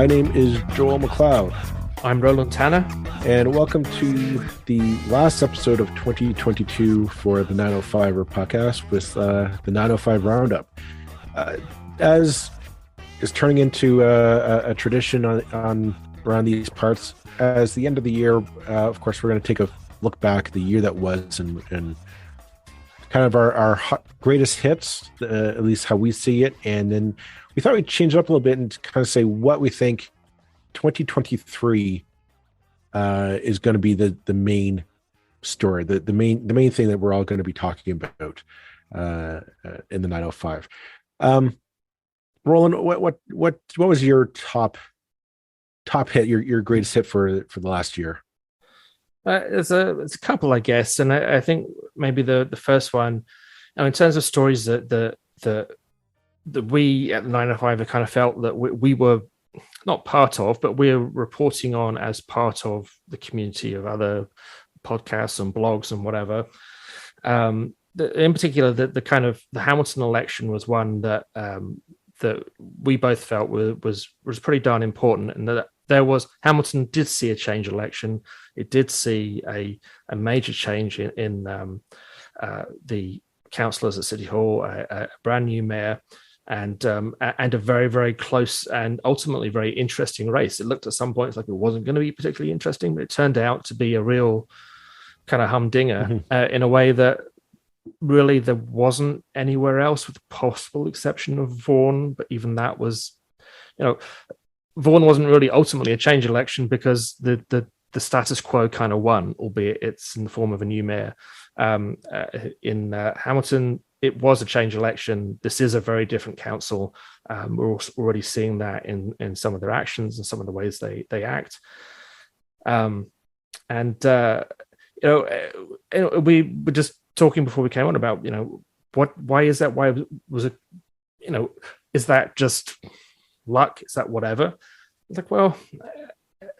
My name is Joel McLeod. I'm Roland Tanner. And welcome to the last episode of 2022 for the 905er podcast with the 905 Roundup. As is turning into a tradition on around these parts, as the end of the year, of course, we're going to take a look back at the year that was and kind of our greatest hits, at least how we see it. And then we thought we'd change it up a little bit and kind of say what we think 2023 is going to be the main story, the main thing that we're all going to be talking about in the 905. Roland, what was your top hit, your greatest hit for the last year? It's a couple, I guess, and I think maybe the first one, in terms of stories that we at the 905 have kind of felt that we were not part of, but we're reporting on as part of the community of other podcasts and blogs and whatever. In particular, the kind of the Hamilton election was one that we both felt was pretty darn important, and that Hamilton did see a change election. It did see a major change in the councillors at City Hall, a brand new mayor, and a very, very close and ultimately very interesting race. It looked at some points like it wasn't going to be particularly interesting, but it turned out to be a real kind of humdinger in a way that really there wasn't anywhere else, with the possible exception of Vaughan. But even that was, Vaughan wasn't really ultimately a change election because the status quo kind of won, albeit it's in the form of a new mayor. In Hamilton, it was a change election. This is a very different council. We're already seeing that in some of their actions and some of the ways they act. We were just talking before we came on about, why is that? Why was it, is that just luck? Is that whatever? It's like, well,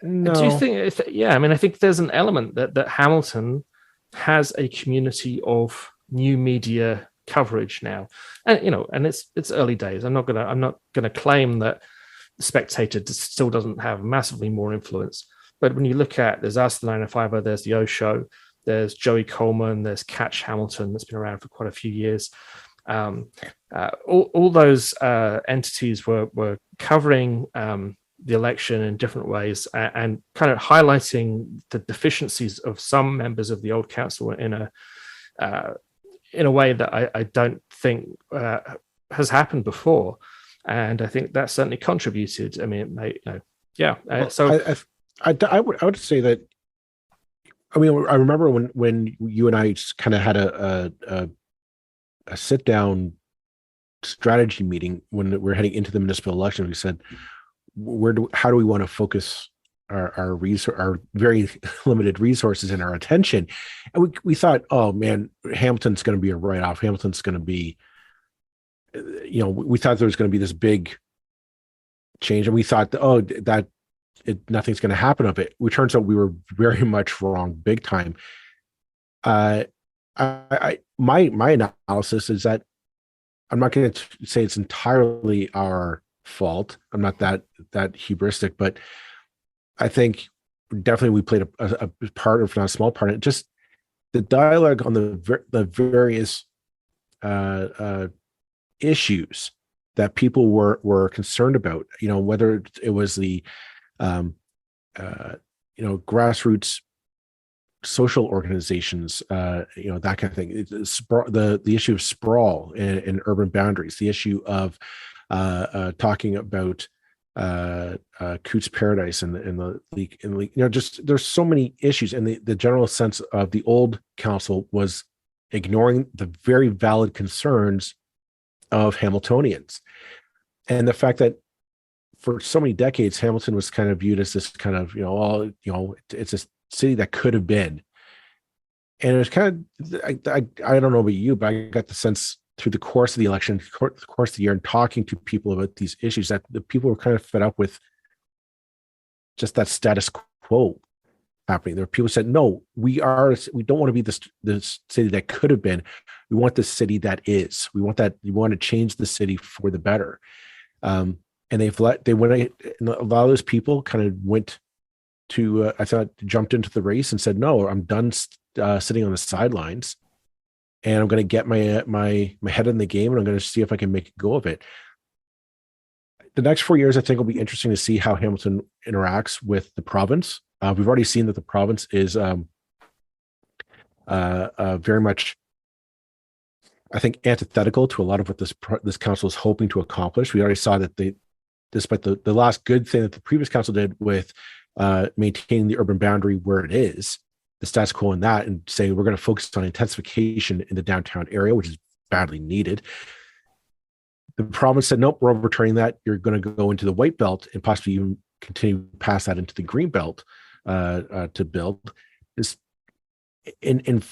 no. Do you think? I think there's an element that Hamilton has a community of new media coverage now, and it's early days. I'm not gonna claim that the Spectator still doesn't have massively more influence, but when you look at, there's us, the 905, there's the O Show, there's Joey Coleman, there's Catch Hamilton that's been around for quite a few years. All those entities were covering the election in different ways and kind of highlighting the deficiencies of some members of the old council in a way that I don't think has happened before, and I think that certainly contributed. I mean, I would say that. I mean, I remember when you and I just kind of had a sit down strategy meeting when we're heading into the municipal election. We said, how do we want to focus our very limited resources and our attention? And we thought, oh man, Hamilton's going to be a write-off. Hamilton's going to be, we thought there was going to be this big change, and we thought that nothing's going to happen of it. It turns out we were very much wrong, big time. My analysis is that I'm not going to say it's entirely our fault. I'm not that hubristic, but I think definitely we played a part, if not a small part, in just the dialogue on the various issues that people were concerned about. Whether it was the grassroots social organizations, that kind of thing. The issue of sprawl and urban boundaries, the issue of talking about Coots Paradise and the leak, just there's so many issues, and the general sense of the old council was ignoring the very valid concerns of Hamiltonians, and the fact that for so many decades Hamilton was kind of viewed as this kind of it's a city that could have been, and it was kind of I don't know about you, but I got the sense through the course of the election, the course of the year, and talking to people about these issues, that the people were kind of fed up with just that status quo happening. There were people who said, no, we don't want to be this city that could have been. We want the city that is. We want to change the city for the better. and they went, and a lot of those people kind of went to, I thought, jumped into the race and said, no, I'm done sitting on the sidelines, and I'm going to get my head in the game, and I'm going to see if I can make a go of it. The next 4 years, I think, will be interesting to see how Hamilton interacts with the province. We've already seen that the province is very much, I think, antithetical to a lot of what this council is hoping to accomplish. We already saw that despite the last good thing that the previous council did with maintaining the urban boundary where it is, the status quo in that, and saying we're going to focus on intensification in the downtown area, which is badly needed. The province said, nope, we're overturning that. You're going to go into the white belt and possibly even continue past that into the green belt to build. This in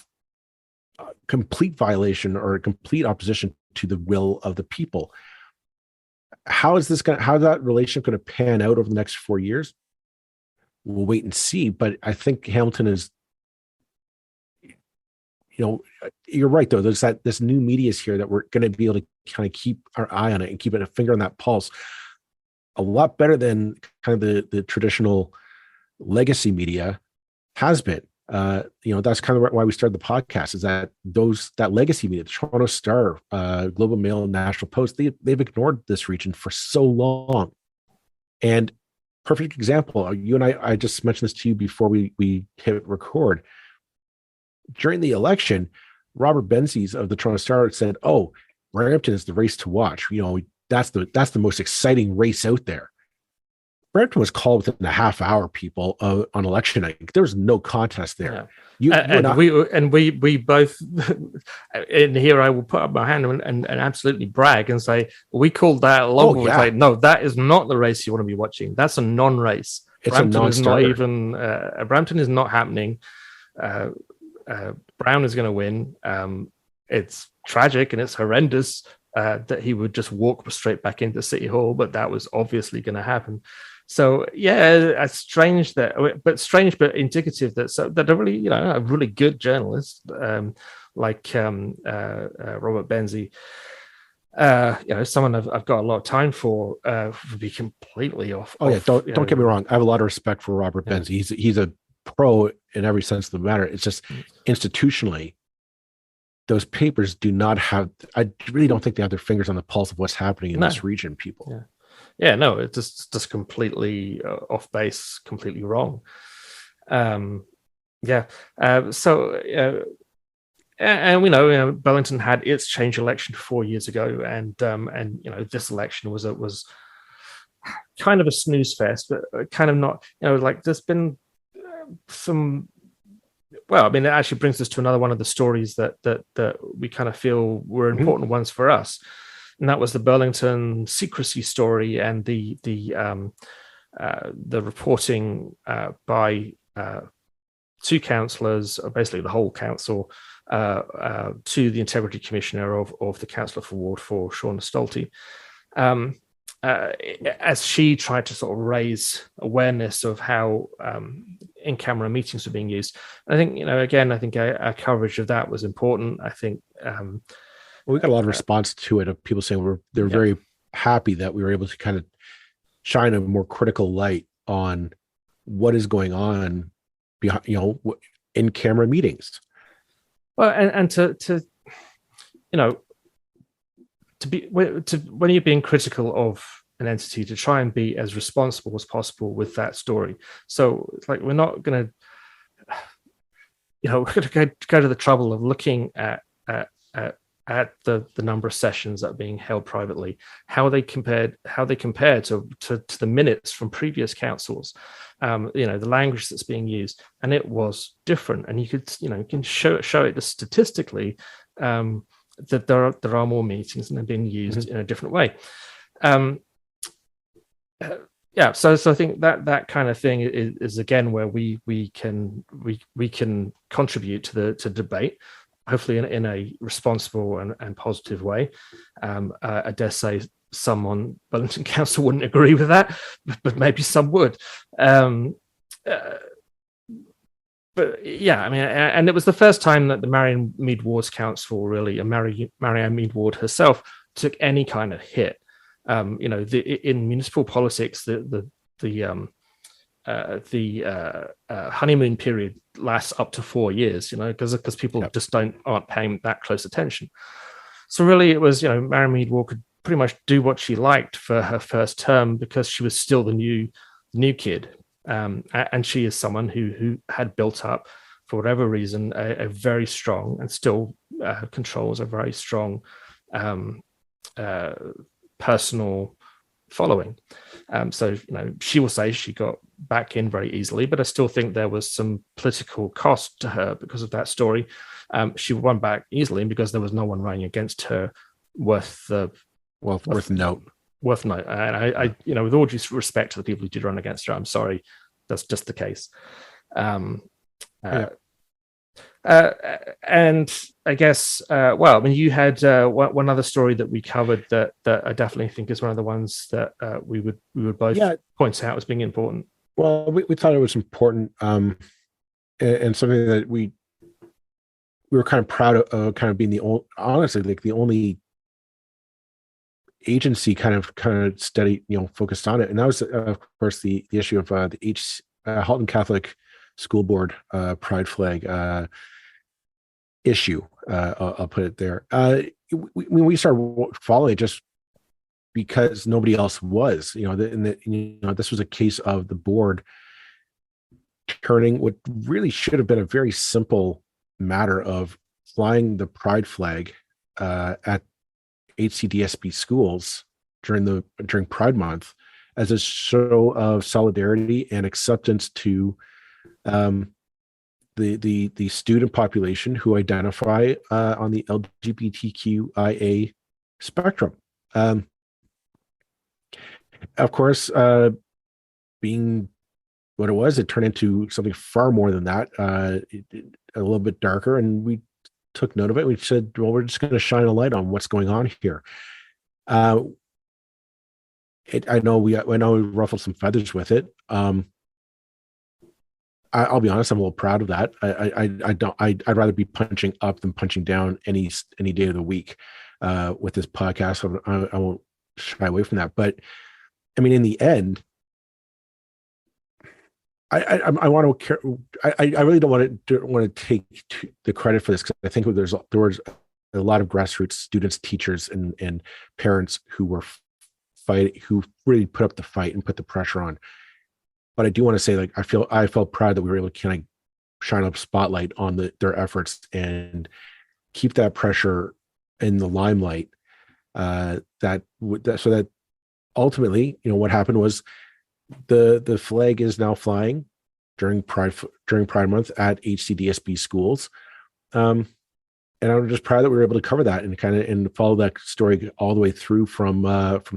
complete violation or complete opposition to the will of the people. How's that relationship going to pan out over the next 4 years? We'll wait and see. But I think Hamilton is, you're right, though. There's this new media is here that we're going to be able to kind of keep our eye on it and keep a finger on that pulse a lot better than kind of the traditional legacy media has been. That's kind of why we started the podcast, is that legacy media, the Toronto Star, Globe and Mail, and National Post, they've ignored this region for so long. And perfect example, you and I just mentioned this to you before we hit record. During the election, Robert Benzies of the Toronto Star said, "Oh, Brampton is the race to watch. That's the most exciting race out there." Brampton was called within a half hour, people, on election night. There was no contest there. Yeah. We both, and here I will put up my hand and absolutely brag and say, we called that long. It's like, no, that is not the race you want to be watching. That's a non-race. It's Brampton a non-starter. Is not even, Brampton is not happening. Brown is going to win. It's tragic and it's horrendous that he would just walk straight back into City Hall, but that was obviously going to happen. So yeah, it's strange but indicative that a really good journalist like Robert Benzie, someone I've got a lot of time for, would be completely off. Don't get me wrong. I have a lot of respect for Robert Benzie. He's a pro in every sense of the matter. It's just institutionally, those papers do not have. I really don't think they have their fingers on the pulse of what's happening in this region. People. Yeah, no, it's just completely off base, completely wrong. And we know, Burlington had its change election 4 years ago, and this election was kind of a snooze fest, but kind of not. There's been some. Well, I mean, it actually brings us to another one of the stories that we kind of feel were important ones for us. And that was the Burlington secrecy story and the reporting by two councillors, basically the whole council, to the Integrity Commissioner of the Councillor for Ward 4, Shauna Stolte, as she tried to sort of raise awareness of how in-camera meetings were being used. I think, I think our coverage of that was important. I think. We got a lot of response to it, of people saying they're very happy that we were able to kind of shine a more critical light on what is going on behind, in camera meetings. Well, and to be when you're being critical of an entity, to try and be as responsible as possible with that story. So it's like, we're not going to, we're going to go to the trouble of looking at the number of sessions that are being held privately, how they compare to the minutes from previous councils, the language that's being used, and it was different. And you can show it statistically that there are more meetings and they're being used in a different way. So I think that kind of thing is again where we can contribute to the debate, hopefully in a responsible and positive way. I dare say some on Burlington Council wouldn't agree with that, but maybe some would. But yeah, I mean, and it was the first time that the Marianne Mead Ward's Council, really, and Marianne Mead Ward herself, took any kind of hit. In municipal politics, the honeymoon period lasts up to 4 years, because people just aren't paying that close attention. So really, it was, Mary Mead Wall could pretty much do what she liked for her first term because she was still the new kid, and she is someone who had built up, for whatever reason, a very strong, and still controls a very strong personal following. So she will say she got back in very easily, but I still think there was some political cost to her because of that story. She won back easily because there was no one running against her worth note. And I with all due respect to the people who did run against her, I'm sorry, that's just the case. And I guess, you had one other story that we covered that I definitely think is one of the ones that we would both point out as being important. Well, we thought it was important, and something that we were kind of proud of, kind of being the only agency kind of study, focused on it, and that was of course the issue of the Halton Catholic School Board pride flag issue. I'll put it there. We started following it just because nobody else was, this was a case of the board turning what really should have been a very simple matter of flying the pride flag at HCDSB schools during Pride Month as a show of solidarity and acceptance to the student population who identify on the LGBTQIA spectrum. Of course, being what it was, it turned into something far more than that, a little bit darker, and we took note of it. We said, well, we're just going to shine a light on what's going on here. I know we ruffled some feathers with it. I'll be honest, I'm a little proud of that. I'd rather be punching up than punching down any day of the week with this podcast. I won't shy away from that. But I mean, in the end, I want to. I really don't want to take the credit for this, because I think there was a lot of grassroots students, teachers, and parents who were fighting, who really put up the fight and put the pressure on. But I do want to say, I felt proud that we were able to kind of shine a spotlight on their efforts and keep that pressure in the limelight. So that ultimately, what happened was the flag is now flying during Pride Month at HCDSB schools, and I'm just proud that we were able to cover that and follow that story all the way through from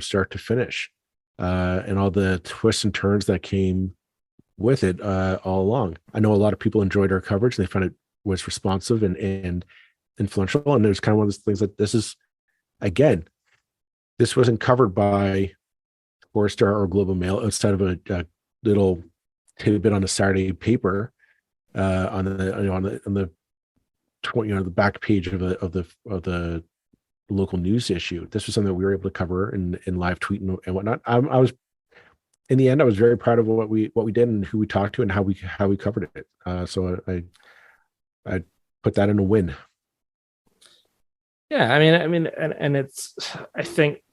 start to finish. And all the twists and turns that came with it all along. I know a lot of people enjoyed our coverage, and they found it was responsive and influential. And there's kind of one of those things that this wasn't covered by Forrester or Global Mail outside of a little tidbit on a Saturday paper on the back page of the local news issue. This was something that we were able to cover in live tweet and whatnot. I was, in the end, I was very proud of what we did and who we talked to and how we covered it. So I put that in a win. Yeah, I mean, and it's, I think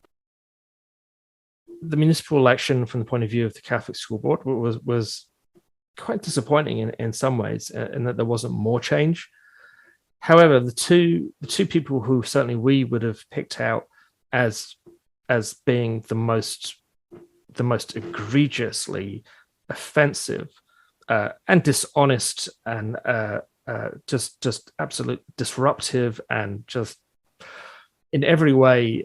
the municipal election from the point of view of the Catholic School Board was quite disappointing in some ways, in that there wasn't more change. However, the two people who certainly we would have picked out as being the most egregiously offensive and dishonest and just absolute disruptive and just in every way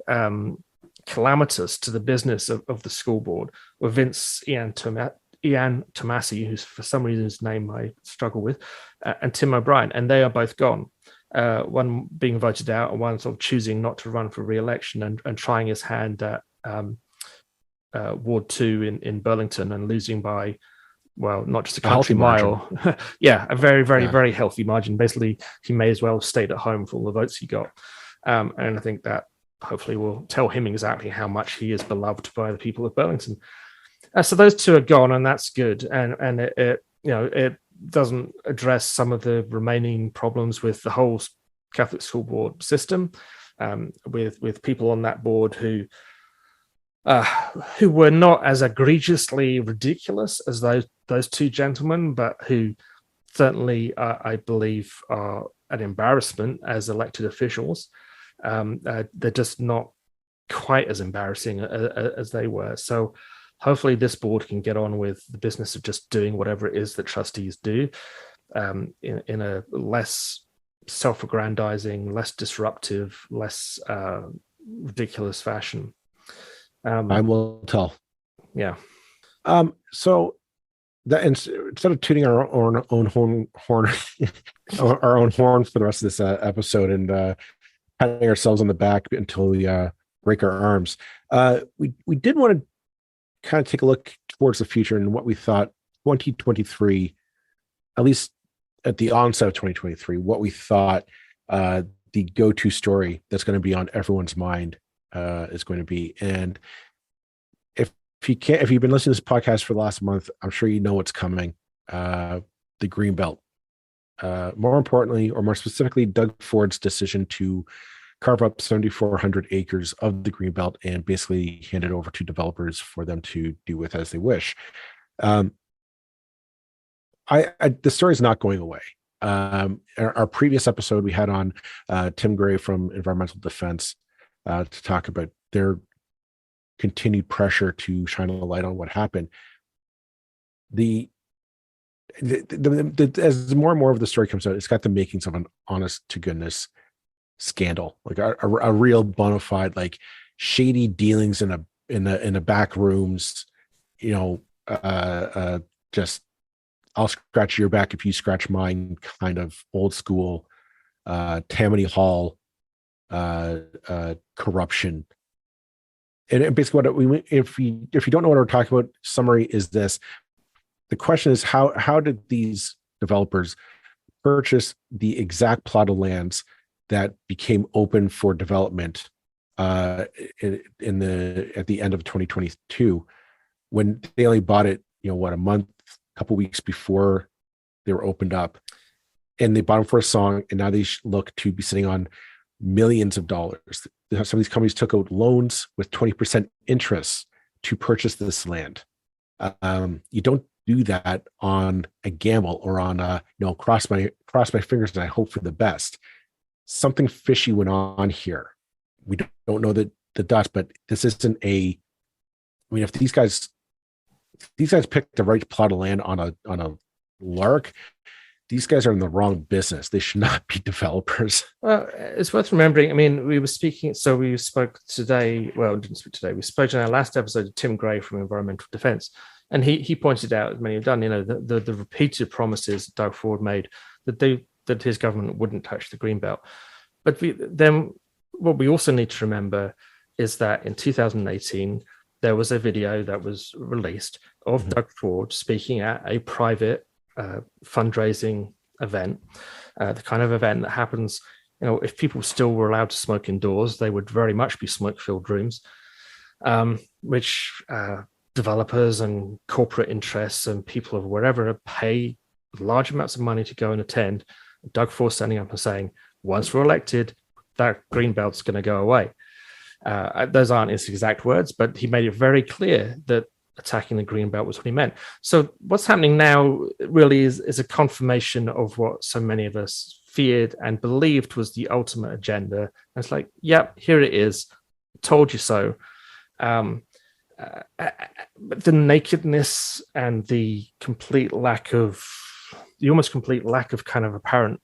calamitous to the business of the school board were Ian Tomasi, who's for some reason his name I struggle with, and Tim O'Brien, and they are both gone. One being voted out and one sort of choosing not to run for re-election and trying his hand at Ward 2 in Burlington and losing by, well, not just a country mile. A very, very, very healthy margin. Basically, he may as well have stayed at home for all the votes he got. And I think that hopefully will tell him exactly how much he is beloved by the people of Burlington. So those two are gone, and that's good. And it doesn't address some of the remaining problems with the whole Catholic School Board system, with people on that board who were not as egregiously ridiculous as those two gentlemen, but who certainly, I believe, are an embarrassment as elected officials. They're just not quite as embarrassing as they were. So hopefully this board can get on with the business of just doing whatever it is that trustees do, in a less self-aggrandizing, less disruptive, less ridiculous fashion. I will tell. Yeah. So that instead of tooting our own horn, our own horn for the rest of this episode and patting ourselves on the back until we break our arms, we did want to kind of take a look towards the future and what we thought 2023, at least at the onset of 2023, what we thought the go-to story that's going to be on everyone's mind is going to be. And if you've been listening to this podcast for the last month, I'm sure you know what's coming. The greenbelt. More importantly, or more specifically, Doug Ford's decision to carve up 7,400 acres of the greenbelt and basically hand it over to developers for them to do with as they wish. The story is not going away. Our previous episode, we had on Tim Gray from Environmental Defense to talk about their continued pressure to shine a light on what happened. As more and more of the story comes out, it's got the makings of an honest to goodness scandal, like a real bona fide, like shady dealings in the back rooms. Just I'll scratch your back if you scratch mine, kind of old school Tammany Hall corruption. And basically, if you don't know what we're talking about, summary is this: the question is how did these developers purchase the exact plot of lands that became open for development at the end of 2022, when they only bought it, a couple weeks before they were opened up, and they bought them for a song, and now they look to be sitting on millions of dollars. Some of these companies took out loans with 20% interest to purchase this land. You don't do that on a gamble or on cross my fingers and I hope for the best. Something fishy went on here. We don't know the dust, but this isn't if these guys picked the right plot of land on a lark, these guys are in the wrong business. They should not be developers. Well, it's worth remembering. I mean, we spoke today. Well, we didn't speak today. We spoke in our last episode to Tim Gray from Environmental Defense, and he pointed out, as many have done, the repeated promises Doug Ford made that his government wouldn't touch the greenbelt. But then what we also need to remember is that in 2018, there was a video that was released of Doug Ford speaking at a private fundraising event, the kind of event that happens, if people still were allowed to smoke indoors, they would very much be smoke-filled rooms, which developers and corporate interests and people of wherever pay large amounts of money to go and attend. Doug Ford standing up and saying, once we're elected, that greenbelt's going to go away. Those aren't his exact words, but he made it very clear that attacking the greenbelt was what he meant. So what's happening now really is a confirmation of what so many of us feared and believed was the ultimate agenda. And it's like, yep, here it is. Told you so. But the nakedness and the almost complete lack of kind of apparent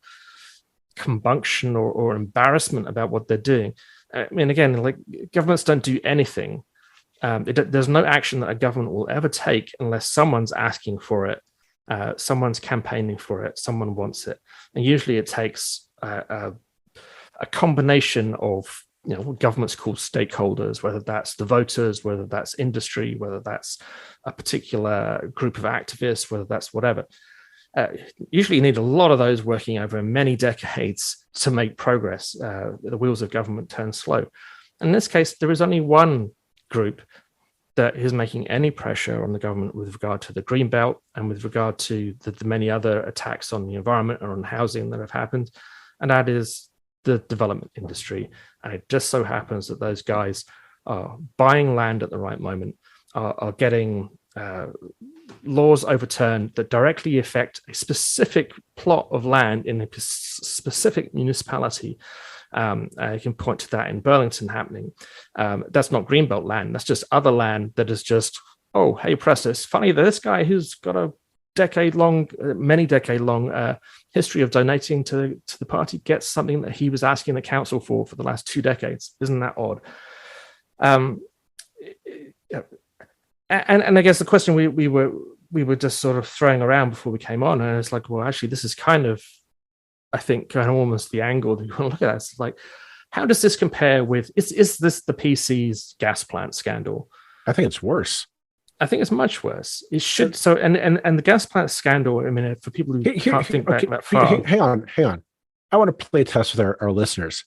compunction or embarrassment about what they're doing. I mean, again, like, governments don't do anything. There's no action that a government will ever take unless someone's asking for it, someone's campaigning for it, someone wants it. And usually it takes a combination of what governments call stakeholders, whether that's the voters, whether that's industry, whether that's a particular group of activists, whether that's whatever. Usually you need a lot of those working over many decades to make progress. The wheels of government turn slow. In this case, there is only one group that is making any pressure on the government with regard to the greenbelt and with regard to the many other attacks on the environment or on housing that have happened, and that is the development industry. And it just so happens that those guys are buying land at the right moment, are getting laws overturned that directly affect a specific plot of land in a specific municipality. I can point to that in Burlington happening. That's not greenbelt land. That's just other land that is just, oh, hey, press, it's funny that this guy who's got a many decade long history of donating to the party gets something that he was asking the council for the last 2 decades. Isn't that odd? And I guess the question we were just sort of throwing around before we came on, and it's like, well, actually, this is kind of, I think, kind of almost the angle that you want to look at. It's like, how does this compare with? Is this the PC's gas plant scandal? I think it's worse. I think it's much worse. It should. So, and the gas plant scandal. I mean, for people who can't think back that far. Hang on. I want to play a test with our listeners.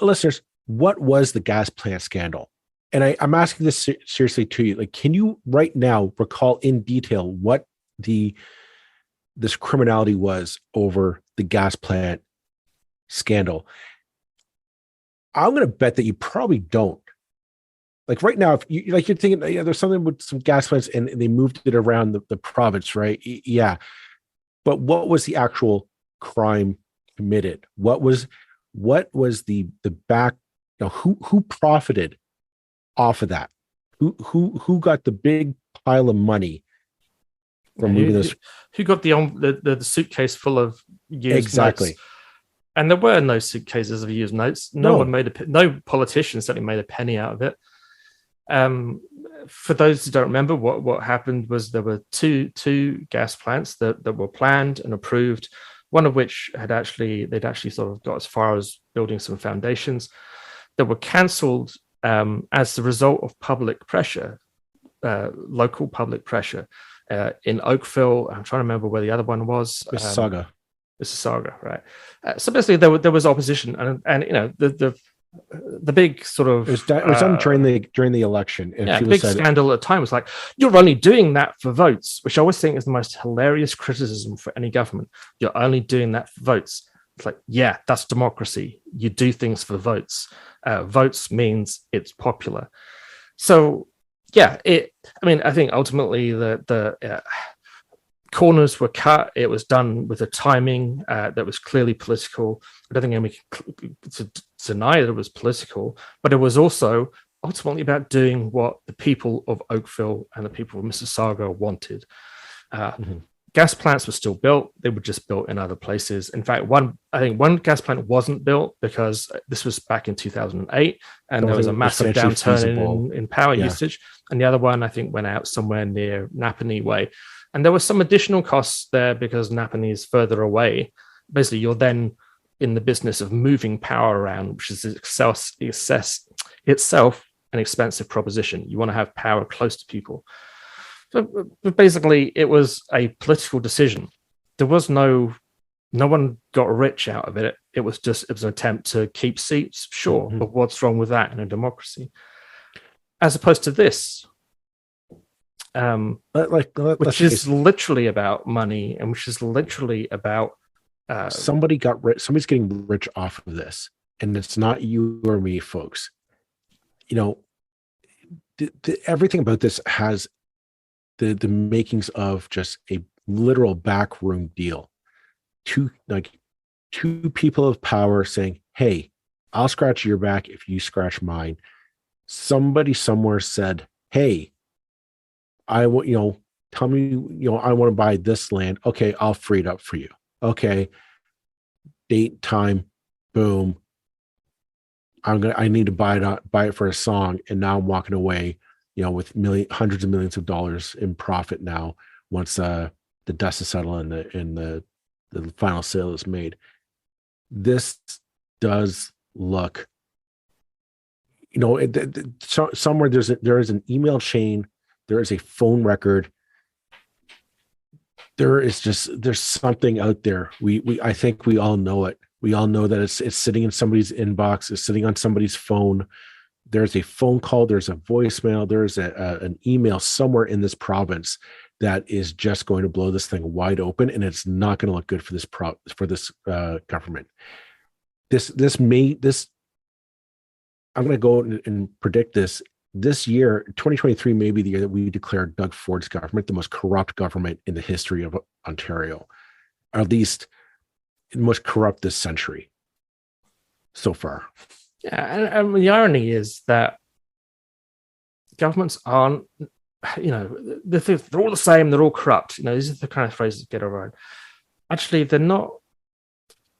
Listeners, what was the gas plant scandal? And I'm asking this seriously to you. Like, can you right now recall in detail what this criminality was over the gas plant scandal? I'm going to bet that you probably don't. Like right now, if you're thinking, yeah, there's something with some gas plants and they moved it around the province, right? Yeah. But what was the actual crime committed? What was the back? Who profited off of that? Who got the big pile of money from moving this? Who got the suitcase full of used notes? And there were no suitcases of used notes. No politician certainly made a penny out of it. For those who don't remember, what happened was there were two gas plants that were planned and approved. One of which they'd actually sort of got as far as building some foundations, that were cancelled as the result of public pressure, local public pressure in Oakville. I'm trying to remember where the other one was. Mississauga, right? So basically, there was opposition, and the big sort of it was done during the election. And big scandal at the time was like, you're only doing that for votes, which I always think is the most hilarious criticism for any government. You're only doing that for votes. It's like, yeah, that's democracy. You do things for votes. Votes means it's popular. So yeah, I think ultimately the corners were cut. It was done with a timing that was clearly political. I don't think anybody can deny that it was political, but it was also ultimately about doing what the people of Oakville and the people of Mississauga wanted. Gas plants were still built. They were just built in other places. In fact, one gas plant wasn't built because this was back in 2008, and there was a massive downturn in power usage. And the other one, I think, went out somewhere near Napanee Way. And there were some additional costs there because Napanee is further away. Basically, you're then in the business of moving power around, which is itself an expensive proposition. You want to have power close to people. So basically, it was a political decision. There was no one got rich out of it. It was an attempt to keep seats, sure, but what's wrong with that in a democracy? As opposed to this, which is literally about money, and which is literally about somebody got rich. Somebody's getting rich off of this, and it's not you or me, folks. Everything about this has the makings of just a literal backroom deal. Two people of power saying, "Hey, I'll scratch your back if you scratch mine." Somebody somewhere said, "Hey, I want, tell me, I want to buy this land. Okay, I'll free it up for you. Okay, date, time, boom. I need to buy it for a song, and now I'm walking away, with hundreds of millions of dollars in profit now once the dust is settled and the final sale is made." This does look, somewhere there is an email chain. There is a phone record. There's something out there. I think we all know it. We all know that it's sitting in somebody's inbox, it's sitting on somebody's phone. There's a phone call, there's a voicemail, there's an email somewhere in this province that is just going to blow this thing wide open, and it's not going to look good for this government. I'm going to go and predict this year, 2023, may be the year that we declare Doug Ford's government the most corrupt government in the history of Ontario, or at least the most corrupt this century so far. Yeah, and the irony is that governments aren't, they're all the same, they're all corrupt. These are the kind of phrases that get around. Actually, they're not,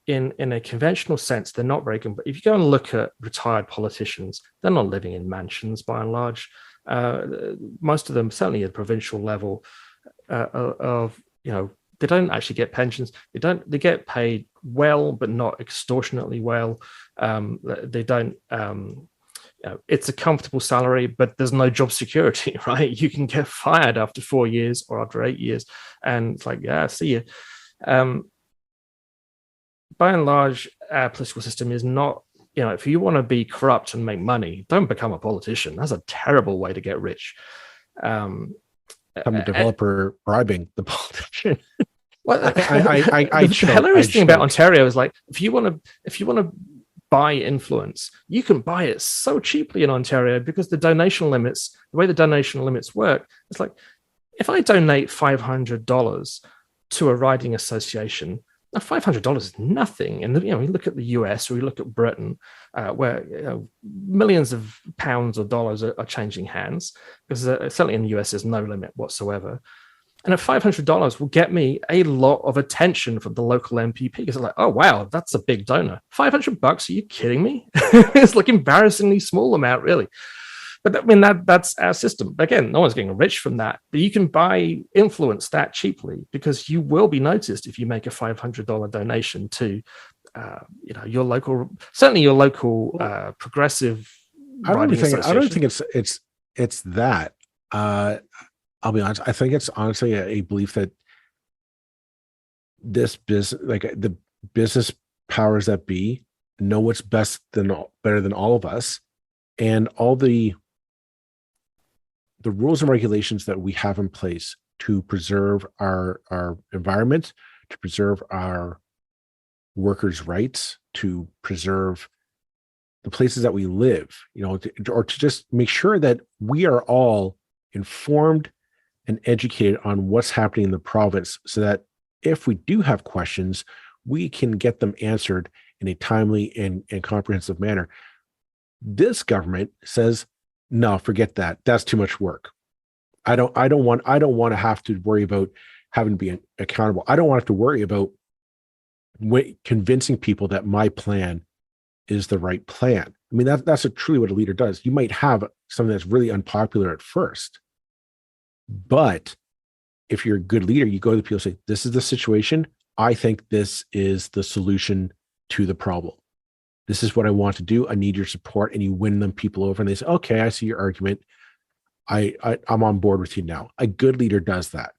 in a conventional sense, they're not very good. But if you go and look at retired politicians, they're not living in mansions by and large. Most of them, certainly at the provincial level, they don't actually get pensions. They get paid well, but not extortionately well. They don't. It's a comfortable salary, but there's no job security, right? You can get fired after 4 years or after 8 years, and it's like, yeah, see you. By and large, our political system is not. If you want to be corrupt and make money, don't become a politician. That's a terrible way to get rich. I'm a developer bribing the politician. Well, the hilarious thing about Ontario is, like, if you want to buy influence, you can buy it so cheaply in Ontario, because the way the donation limits work, it's like, if I donate $500 to a riding association, now $500 is nothing. And we look at the US, or we look at Britain, where millions of pounds or dollars are changing hands, because certainly in the US there's no limit whatsoever. And at $500 will get me a lot of attention from the local MPP, because they're like, oh wow, that's a big donor. $500? Are you kidding me? It's like embarrassingly small amount, really. But I mean, that's our system. Again, no one's getting rich from that, but you can buy influence that cheaply, because you will be noticed if you make a $500 donation to, your local, certainly your local progressive. I don't think it's that. I'll be honest. I think it's honestly a belief that this business, like the business powers that be, know what's better than all of us, and all the rules and regulations that we have in place to preserve our environment, to preserve our workers' rights, to preserve the places that we live, or to just make sure that we are all informed and educated on what's happening in the province, so that if we do have questions, we can get them answered in a timely and comprehensive manner. This government says, no, forget that. That's too much work. I don't want to have to worry about having to be accountable. I don't want to have to worry about convincing people that my plan is the right plan. I mean, that's truly what a leader does. You might have something that's really unpopular at first, but if you're a good leader, you go to the people and say, this is the situation. I think this is the solution to the problem. This is what I want to do. I need your support. And you win them people over, and they say, okay, I see your argument. I'm on board with you now. A good leader does that.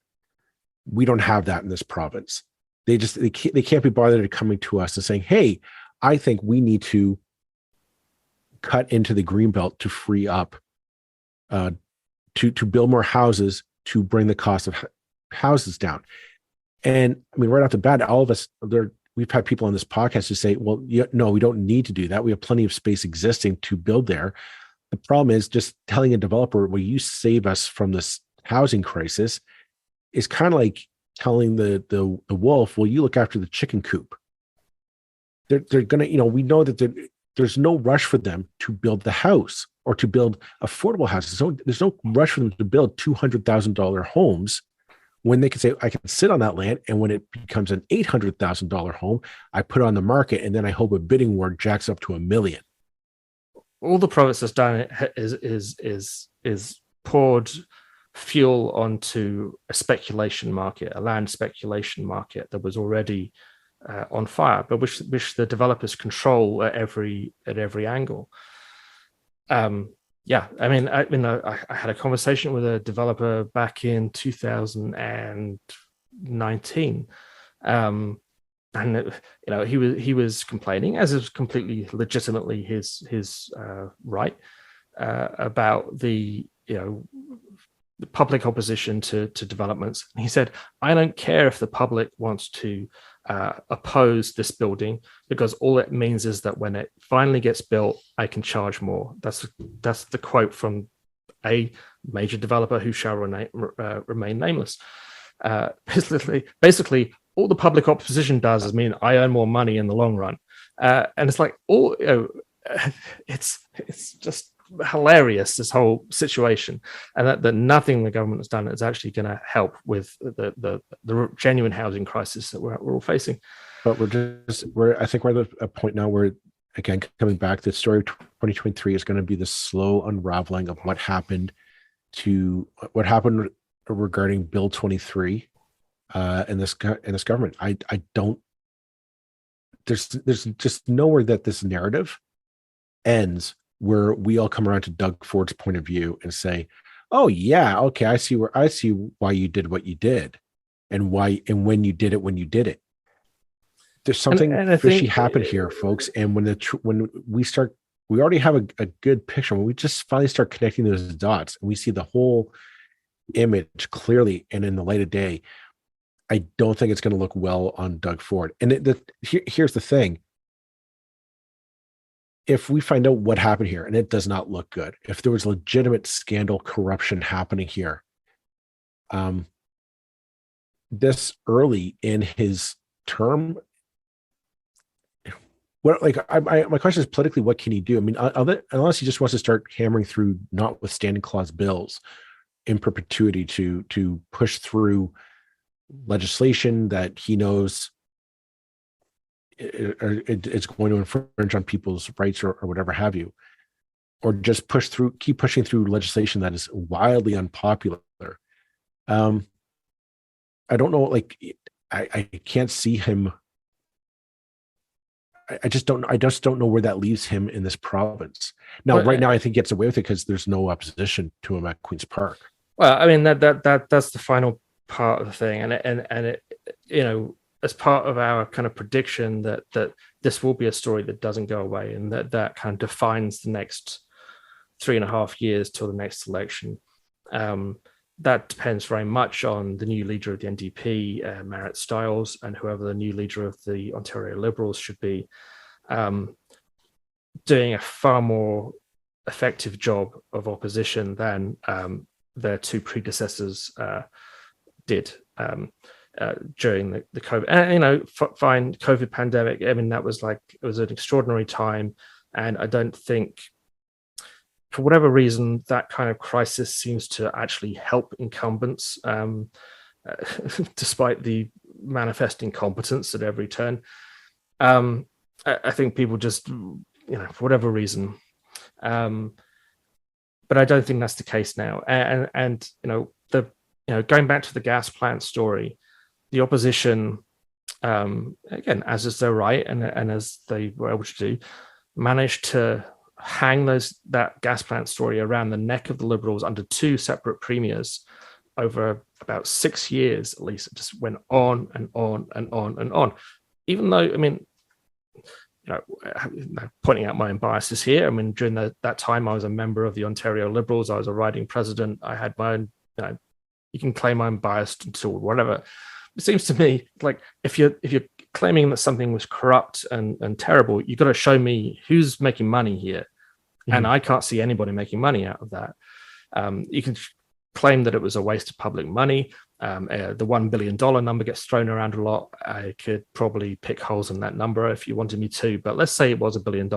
We don't have that in this province. They can't be bothered at coming to us and saying, hey, I think we need to cut into the greenbelt to free up, to build more houses, to bring the cost of houses down. And I mean, right off the bat, all of us, we've had people on this podcast who say, well, no, we don't need to do that. We have plenty of space existing to build there. The problem is just telling a developer, well, you save us from this housing crisis, is kind of like telling the wolf, well, you look after the chicken coop. They're going to, we know that there's no rush for them to build the house or to build affordable houses. So there's no rush for them to build $200,000 homes, when they can say, I can sit on that land, and when it becomes an $800,000 home, I put it on the market, and then I hope a bidding war jacks up to $1 million. All the province has done is poured fuel onto a speculation market, a land speculation market that was already on fire, but which the developers control at every angle. Yeah, I mean, I had a conversation with a developer back in 2019, and he was complaining, as is completely legitimately his right, about the public opposition to developments. And he said, I don't care if the public wants to oppose this building, because all it means is that when it finally gets built, I can charge more. That's the quote from a major developer who shall remain nameless. Basically, all the public opposition does is mean I earn more money in the long run, and it's like it's just hilarious, this whole situation, and that nothing the government has done is actually going to help with the genuine housing crisis that we're all facing. But I think we're at a point now where, again, coming back, the story of 2023 is going to be the slow unraveling of what happened regarding Bill 23 in this government. I don't. There's just nowhere that this narrative ends where we all come around to Doug Ford's point of view and say, "Oh yeah, okay, I see why you did what you did, and when you did it." There's something fishy happened here, folks. And when we already have a good picture. When we just finally start connecting those dots and we see the whole image clearly and in the light of day, I don't think it's going to look well on Doug Ford. And here's the thing. If we find out what happened here and it does not look good, if there was legitimate scandal, corruption happening here, this early in his term, my question is politically, what can he do? I mean, unless he just wants to start hammering through notwithstanding clause bills in perpetuity to push through legislation that he knows it's going to infringe on people's rights or whatever have you, or just keep pushing through legislation that is wildly unpopular. I don't know. I can't see him. I just don't know where that leaves him in this province. Now, right now, I think he gets away with it because there's no opposition to him at Queen's Park. Well, I mean that's the final part of the thing, and it as part of our kind of prediction that this will be a story that doesn't go away, and that kind of defines the next 3.5 years till the next election. That depends very much on the new leader of the NDP, Marit Stiles, and whoever the new leader of the Ontario Liberals should be, doing a far more effective job of opposition than their two predecessors did during the COVID. And, fine, COVID pandemic. I mean, it was an extraordinary time, and I don't think, for whatever reason, that kind of crisis seems to actually help incumbents, despite the manifest incompetence at every turn. I think people just, for whatever reason, but I don't think that's the case now. And going back to the gas plant story, the opposition, again, as is their right and as they were able to do, managed to hang that gas plant story around the neck of the Liberals under two separate premiers over about 6 years at least. It just went on and on and on and on. Even though, I mean, pointing out my own biases here, I mean, during that time I was a member of the Ontario Liberals, I was a riding president, I had my own, you can claim I'm biased until whatever. It seems to me like if you're claiming that something was corrupt and terrible, you've got to show me who's making money here. Mm-hmm. And I can't see anybody making money out of that. You can claim that it was a waste of public money. The $1 billion number gets thrown around a lot. I could probably pick holes in that number if you wanted me to, but let's say it was $1 billion.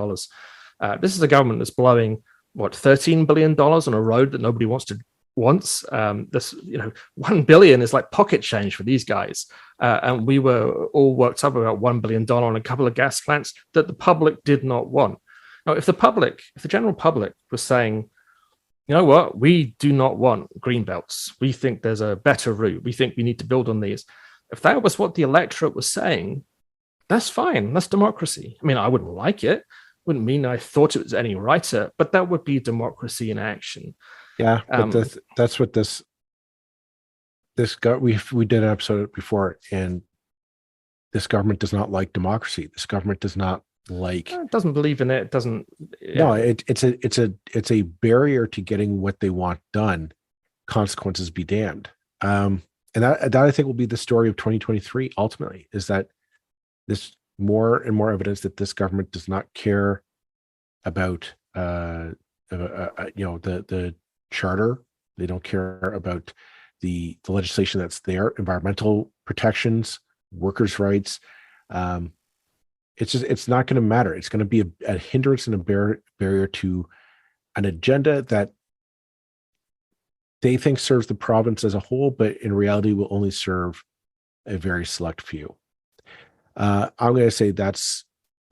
This is a government that's blowing, $13 billion on a road that nobody wants. This, $1 billion is like pocket change for these guys. And we were all worked up about $1 billion on a couple of gas plants that the public did not want. Now, if the general public was saying, you know what, we do not want greenbelts, we think there's a better route, we think we need to build on these. If that was what the electorate was saying, that's fine. That's democracy. I mean, I wouldn't like it. Wouldn't mean I thought it was any righter, but that would be democracy in action. Yeah, but that's what this got. We did an episode before, and this government does not like democracy. This government does not like. It doesn't believe in it. It doesn't. Yeah. No, it's a barrier to getting what they want done. Consequences be damned. And that I think will be the story of 2023. Ultimately, is that this more and more evidence that this government does not care about the charter. They don't care about the legislation that's there, environmental protections, workers' rights. It's not going to matter. It's going to be a hindrance and a barrier to an agenda that they think serves the province as a whole, but in reality will only serve a very select few. I'm going to say that's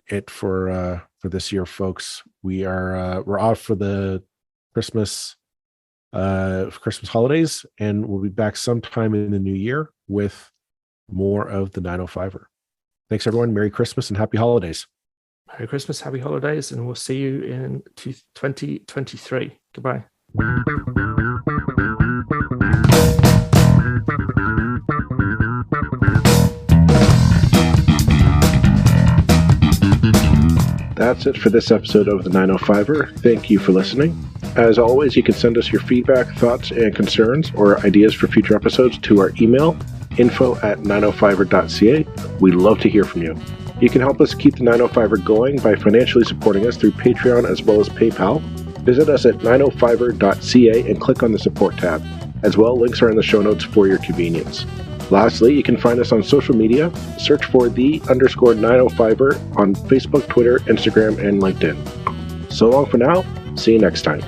it for this year, folks. We're off for the Christmas holidays, and we'll be back sometime in the new year with more of the 905er. Thanks, everyone. Merry Christmas and happy holidays. Merry Christmas, happy holidays, and we'll see you in 2023. Goodbye. That's it for this episode of the 905er. Thank you for listening. As always, you can send us your feedback, thoughts, and concerns or ideas for future episodes to our email, info@905er.ca. We love to hear from you. You can help us keep the 905er going by financially supporting us through Patreon as well as PayPal. Visit us at 905er.ca and click on the support tab. As well, links are in the show notes for your convenience. Lastly, you can find us on social media. Search for _905er on Facebook, Twitter, Instagram, and LinkedIn. So long for now. See you next time.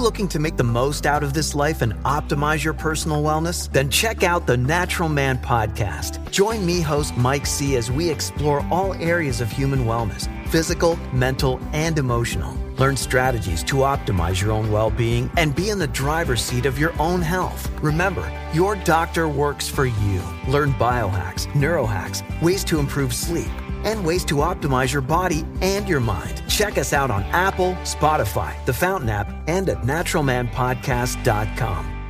Looking to make the most out of this life and optimize your personal wellness? Then check out the Natural Man Podcast. Join me, host Mike C., as we explore all areas of human wellness, physical, mental, and emotional. Learn strategies to optimize your own well-being and be in the driver's seat of your own health. Remember, your doctor works for you. Learn biohacks, neurohacks, ways to improve sleep, and ways to optimize your body and your mind. Check us out on Apple, Spotify, the Fountain app, and at naturalmanpodcast.com.